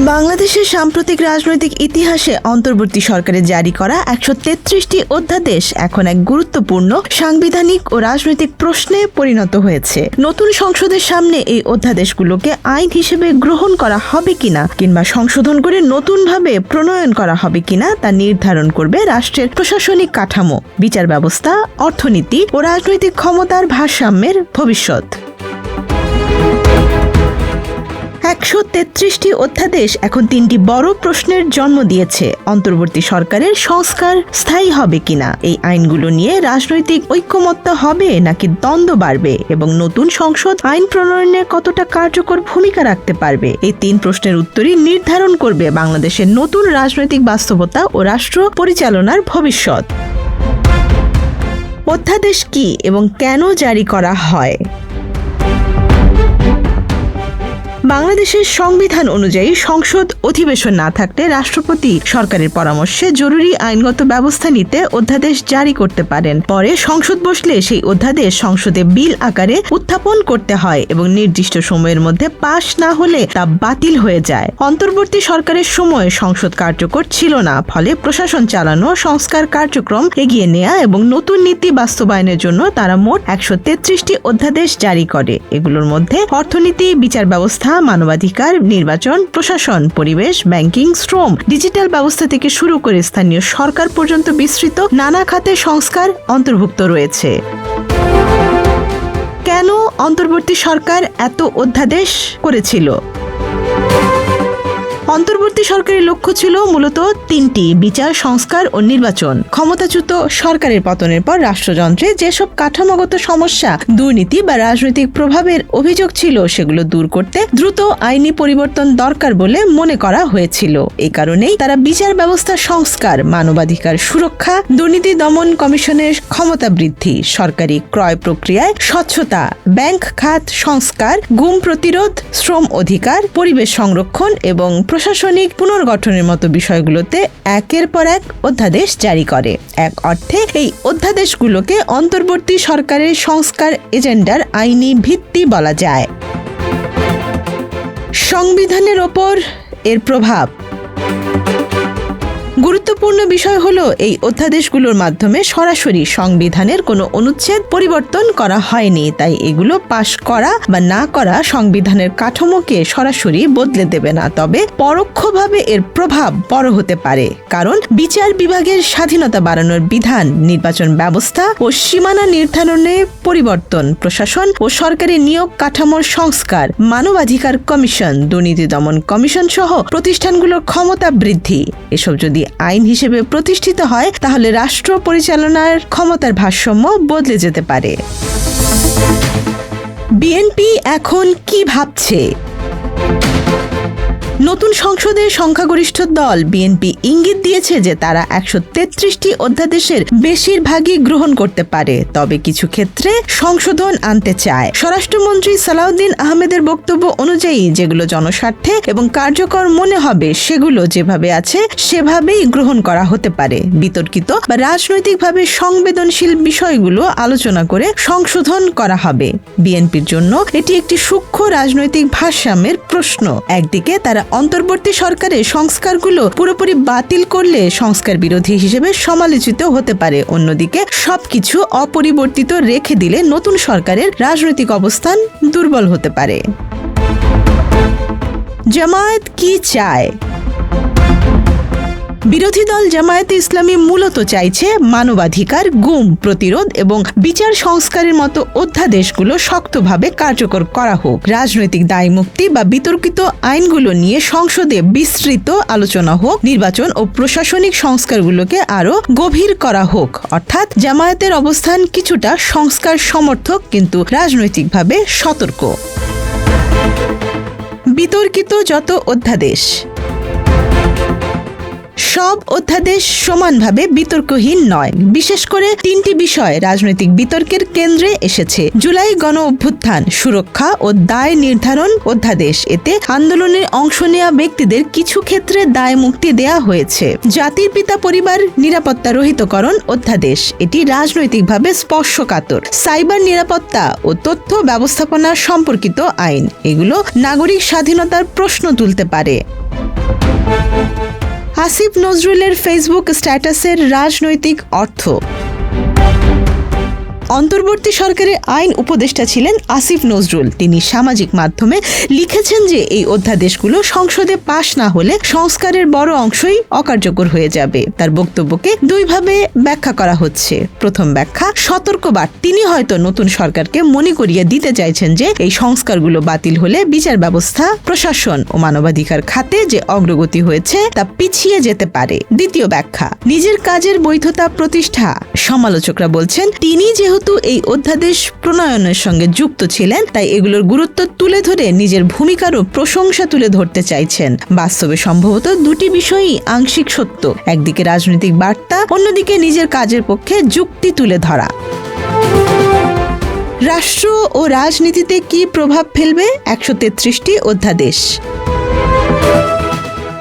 বাংলাদেশের সাম্প্রতিক রাজনৈতিক ইতিহাসে অন্তর্বর্তী সরকারের জারি করা ১৩৩টি অধ্যাদেশ এখন এক গুরুত্বপূর্ণ সাংবিধানিক ও রাজনৈতিক প্রশ্নে পরিণত হয়েছে। নতুন সংসদের সামনে এই অধ্যাদেশগুলোকে আইন হিসেবে গ্রহণ করা হবে কিনা কিংবা সংশোধন করে নতুনভাবে প্রণয়ন করা হবে কিনা তা নির্ধারণ করবে রাষ্ট্রের প্রশাসনিক কাঠামো, বিচার ব্যবস্থা, অর্থনীতি ও রাজনৈতিক ক্ষমতার ভারসাম্যের ভবিষ্যৎ। ১৩৩টি অধ্যাদেশ এখন তিনটি বড় প্রশ্নের জন্ম দিয়েছে। অন্তর্বর্তী সরকারের সংস্কার স্থায়ী হবে কিনা, এই আইনগুলো নিয়ে রাজনৈতিক ঐক্যমত্য হবে নাকি দ্বন্দ্ব বাড়বে, এবং নতুন সংসদ আইন প্রণয়নে কতটা কার্যকর ভূমিকা রাখতে পারবে, এই তিন প্রশ্নের উত্তরই নির্ধারণ করবে বাংলাদেশের নতুন রাজনৈতিক বাস্তবতা ও রাষ্ট্র পরিচালনার ভবিষ্যৎ। অধ্যাদেশ কি এবং কেন জারি করা হয়? বাংলাদেশের সংবিধান অনুযায়ী সংসদ অধিবেশন না থাকলে রাষ্ট্রপতি সরকারের পরামর্শে জরুরি আইনগত ব্যবস্থা নিতে অধ্যাদেশ জারি করতে পারেন। পরে সংসদ বসলে সেই অধ্যাদেশ সংসদে বিল আকারে উত্থাপন করতে হয় এবং নির্দিষ্ট সময়ের মধ্যে পাশ না হলে তা বাতিল হয়ে যায়। অন্তর্বর্তী সরকারের সময় সংসদ কার্যকর ছিল না, ফলে প্রশাসন চালানো, সংস্কার কার্যক্রম এগিয়ে নেওয়া এবং নতুন নীতি বাস্তবায়নের জন্য তারা মোট ১৩৩টি অধ্যাদেশ জারি করে। এগুলোর মধ্যে অর্থনীতি, বিচার ব্যবস্থা, মানবাধিকার, নির্বাচন, প্রশাসন, পরিবেশ, ব্যাংকিং, শ্রম, ডিজিটাল ব্যবস্থা থেকে শুরু করে স্থানীয় সরকার পর্যন্ত বিস্তৃত নানা খাতে সংস্কার অন্তর্ভুক্ত রয়েছে। কেন অন্তর্বর্তী সরকার এত অধ্যাদেশ করেছিল? অন্তর্বর্তী সরকারের লক্ষ্য ছিল মূলত তিনটি: বিচার, সংস্কার ও নির্বাচন। ক্ষমতাচ্যুত সরকারের পতনের পর রাষ্ট্রযন্ত্রে যেসব কাঠামোগত সমস্যা, দুর্নীতি বা রাজনৈতিক প্রভাবের অভিযোগ ছিল সেগুলো দূর করতে দ্রুত আইনি পরিবর্তন দরকার বলে মনে করা হয়েছিল। এই কারণেই তারা বিচার ব্যবস্থা সংস্কার, মানবাধিকার সুরক্ষা, দুর্নীতি দমন কমিশনের ক্ষমতা বৃদ্ধি, সরকারি ক্রয় প্রক্রিয়ায় স্বচ্ছতা, ব্যাংক খাত সংস্কার, গুম প্রতিরোধ, শ্রম অধিকার, পরিবেশ সংরক্ষণ এবং প্রশাসনিক পুনর্গঠনের মতো বিষয়গুলোতে একের পর এক অধ্যাদেশ জারি করে। এক অর্থে এই অধ্যাদেশগুলোকে অন্তর্বর্তী সরকারের সংস্কার এজেন্ডার আইনি ভিত্তি বলা যায়। সংবিধানের ওপর এর প্রভাব। গুরুত্বপূর্ণ বিষয় হলো এই অধ্যাদেশগুলোর মাধ্যমে সরাসরি সংবিধানের কোনো অনুচ্ছেদ পরিবর্তন করা হয়নি, তাই এগুলো পাশ করা বা না করা সংবিধানের কাঠামোকে সরাসরি বদলে দেবে না, তবে পরোক্ষভাবে এর প্রভাব বড় হতে পারে। কারণ বিচার বিভাগের স্বাধীনতা বাড়ানোর বিধান, নির্বাচন ব্যবস্থা ও সীমানা নির্ধারণে পরিবর্তন, প্রশাসন ও সরকারি নিয়োগ কাঠামোর সংস্কার, মানবাধিকার কমিশন, দুর্নীতি দমন কমিশন সহ প্রতিষ্ঠানগুলোর ক্ষমতা বৃদ্ধি, এসব যদি আইন হিসেবে প্রতিষ্ঠিত হয় তাহলে রাষ্ট্র পরিচালনার ক্ষমতার ভারসাম্য বদলে যেতে পারে। বিএনপি এখন কি ভাবছে? নতুন সংসদের সংখ্যাগরিষ্ঠ দল বিএনপি ইঙ্গিত দিয়েছে যে তারা ১৩৩টি অধ্যাদেশের বেশিরভাগই গ্রহণ করতে পারে, তবে কিছু ক্ষেত্রে সংশোধন আনতে চায়। স্বরাষ্ট্রমন্ত্রী সালাউদ্দিন আহমেদের বক্তব্য অনুযায়ী যেগুলো জনস্বার্থে এবং কার্যকর মনে হবে সেগুলো যেভাবে আছে সেভাবেই গ্রহণ করা হতে পারে। বিতর্কিত বা রাজনৈতিকভাবে সংবেদনশীল বিষয়গুলো আলোচনা করে সংশোধন করা হবে। বিএনপির জন্য এটি একটি সূক্ষ্ম রাজনৈতিক ভারসাম্যের প্রশ্ন। একদিকে তারা অন্তর্বর্তী সরকারের সংস্কারগুলো পুরোপুরি বাতিল করলে সংস্কার বিরোধী হিসেবে সমালোচিত হতে পারে, অন্যদিকে সবকিছু অপরিবর্তিত রেখে দিলে নতুন সরকারের রাজনৈতিক অবস্থান দুর্বল হতে পারে। জামায়াত কি চায়? বিরোধী দল জামায়াতে ইসলামী মূলত চাইছে মানবাধিকার, গুম প্রতিরোধ এবং বিচার সংস্কারের মতো অধ্যাদেশগুলো শক্তভাবে কার্যকর করা হোক। রাজনৈতিক দায়মুক্তি বা বিতর্কিত আইনগুলো নিয়ে সংসদে বিস্তৃত আলোচনা হোক। নির্বাচন ও প্রশাসনিক সংস্কারগুলোকে আরও গভীর করা হোক। অর্থাৎ জামায়াতের অবস্থান কিছুটা সংস্কার সমর্থক কিন্তু রাজনৈতিকভাবে সতর্ক। বিতর্কিত যত অধ্যাদেশ। সব অধ্যাদেশ সমানভাবে বিতর্কহীন নয়। বিশেষ করে তিনটি বিষয় রাজনৈতিক বিতর্কের কেন্দ্রে এসেছে। জুলাই গণ অভ্যুত্থান, সুরক্ষা ও দায় নির্ধারণ অধ্যাদেশ, এতে আন্দোলনে অংশ নেওয়া ব্যক্তিদের কিছু ক্ষেত্রে দায় মুক্তি দেয়া হয়েছে। জাতির পিতা পরিবার নিরাপত্তা রহিতকরণ অধ্যাদেশ, এটি রাজনৈতিকভাবে স্পর্শকাতর। সাইবার নিরাপত্তা ও তথ্য ব্যবস্থাপনা সম্পর্কিত আইন, এগুলো নাগরিক স্বাধীনতার প্রশ্ন তুলতে পারে। আসিফ নজরুলের ফেসবুক স্ট্যাটাসের রাজনৈতিক অর্থ। অন্তর্বর্তী সরকারের আইন উপদেষ্টা ছিলেন আসিফ নজরুল। তিনি সামাজিক মাধ্যমে লিখেছেন যে এই অধ্যাদেশগুলো সংসদে পাশ না হলে সংস্কারের বড় অংশই অকার্যকর হয়ে যাবে। তার বক্তব্যকে দুইভাবে ব্যাখ্যা করা হচ্ছে। প্রথম ব্যাখ্যা, সতর্কবার্তা। তিনি হয়তো নতুন সরকারকে মনে করিয়ে দিতে চাইছেন যে এই সংস্কারগুলো বাতিল হলে বিচার ব্যবস্থা, প্রশাসন ও মানবাধিকার খাতে যে অগ্রগতি হয়েছে তা পিছিয়ে যেতে পারে। দ্বিতীয় ব্যাখ্যা, নিজের কাজের বৈধতা প্রতিষ্ঠা। সমালোচকরা বলছেন তিনি যেহেতু এই অধ্যাদেশ প্রণয়নের সঙ্গে যুক্ত ছিলেন, তাই এগুলোর গুরুত্ব তুলে ধরে নিজের ভূমিকারও প্রশংসা তুলে ধরতে চাইছেন। বাস্তবে সম্ভবত দুটি বিষয়ই আংশিক সত্য। একদিকে রাজনৈতিক বার্তা, অন্যদিকে নিজের কাজের পক্ষে যুক্তি তুলে ধরা। রাষ্ট্র ও রাজনীতিতে কি প্রভাব ফেলবে 133টি অধ্যাদেশ?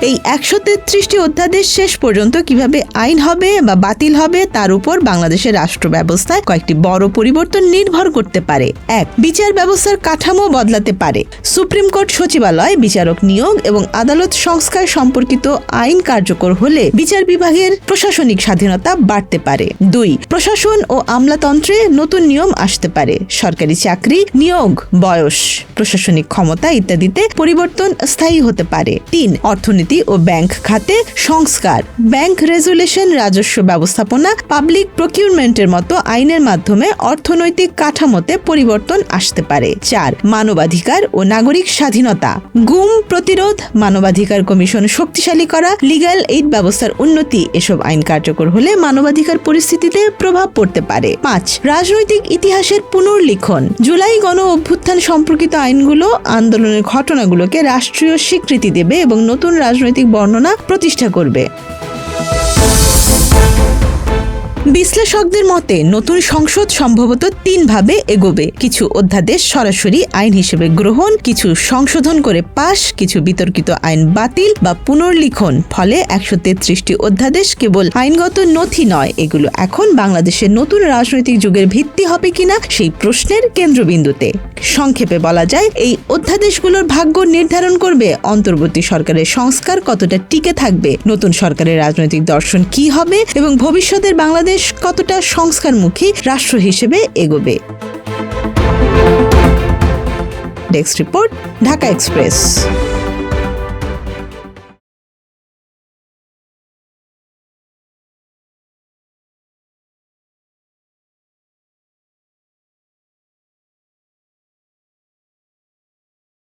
এই 133টি অধ্যাদেশ শেষ পর্যন্ত কিভাবে আইন হবে বা বাতিল হবে তার উপর বাংলাদেশের রাষ্ট্র ব্যবস্থায় কয়েকটি বড় পরিবর্তন নির্ভর করতে পারে। 1. বিচার ব্যবস্থার কাঠামো বদলাতে পারে। সুপ্রিম কোর্ট সচিবালয়, বিচারক নিয়োগ এবং আদালত সংস্কার সম্পর্কিত আইন কার্যকর হলে বিচার বিভাগের প্রশাসনিক স্বাধীনতা বাড়তে পারে। 2. প্রশাসন ও আমলাতন্ত্রে নতুন নিয়ম আসতে পারে। সরকারি চাকরি, নিয়োগ, বয়স, প্রশাসনিক ক্ষমতা ইত্যাদিতে পরিবর্তন স্থায়ী হতে পারে। 3. অর্থনীতি ও ব্যাংক খাতে সংস্কার। ব্যাংক রেজুলেশন, রাজস্ব ব্যবস্থাপনা, পাবলিক প্রকিউরমেন্টের মতো আইনের মাধ্যমে অর্থনৈতিক কাঠামোতে পরিবর্তন আসতে পারে। 4. মানবাধিকার ও নাগরিক স্বাধীনতা। গুম প্রতিরোধ, মানবাধিকার কমিশন শক্তিশালী করা, লিগ্যাল এইড ব্যবস্থার উন্নতি। এসব আইন কার্যকর হলে মানবাধিকার পরিস্থিতিতে প্রভাব পড়তে পারে। 5. রাজনৈতিক ইতিহাসের পুনর্লিখন। জুলাই গণ অভ্যুত্থান সম্পর্কিত আইনগুলো আন্দোলনের ঘটনাগুলোকে রাষ্ট্রীয় স্বীকৃতি দেবে এবং নতুন রাজনৈতিক বর্ণনা প্রতিষ্ঠা করবে। বিশ্লেষকদের মতে নতুন সংসদ সম্ভবত 3 ভাবে এগোবে। কিছু অধ্যাদেশ সরাসরি আইন হিসেবে গ্রহণ, কিছু সংশোধন করে পাশ, কিছু বিতর্কিত আইন বাতিল বা পুনর্লিখন। ফলে 133টি অধ্যাদেশ কেবল আইনগত নথি নয়, এগুলো এখন বাংলাদেশের নতুন রাজনৈতিক যুগের ভিত্তি হবে কিনা সেই প্রশ্নের কেন্দ্রবিন্দুতে। সংক্ষেপে বলা যায়, এই অধ্যাদেশগুলোর ভাগ্য নির্ধারণ করবে অন্তর্বর্তী সরকারের সংস্কার কতটা টিকে থাকবে, নতুন সরকারের রাজনৈতিক দর্শন কি হবে এবং ভবিষ্যতের বাংলাদেশ কতটা সংস্কারমুখী রাষ্ট্র হিসেবে এগোবে। Desk report, Dhaka express.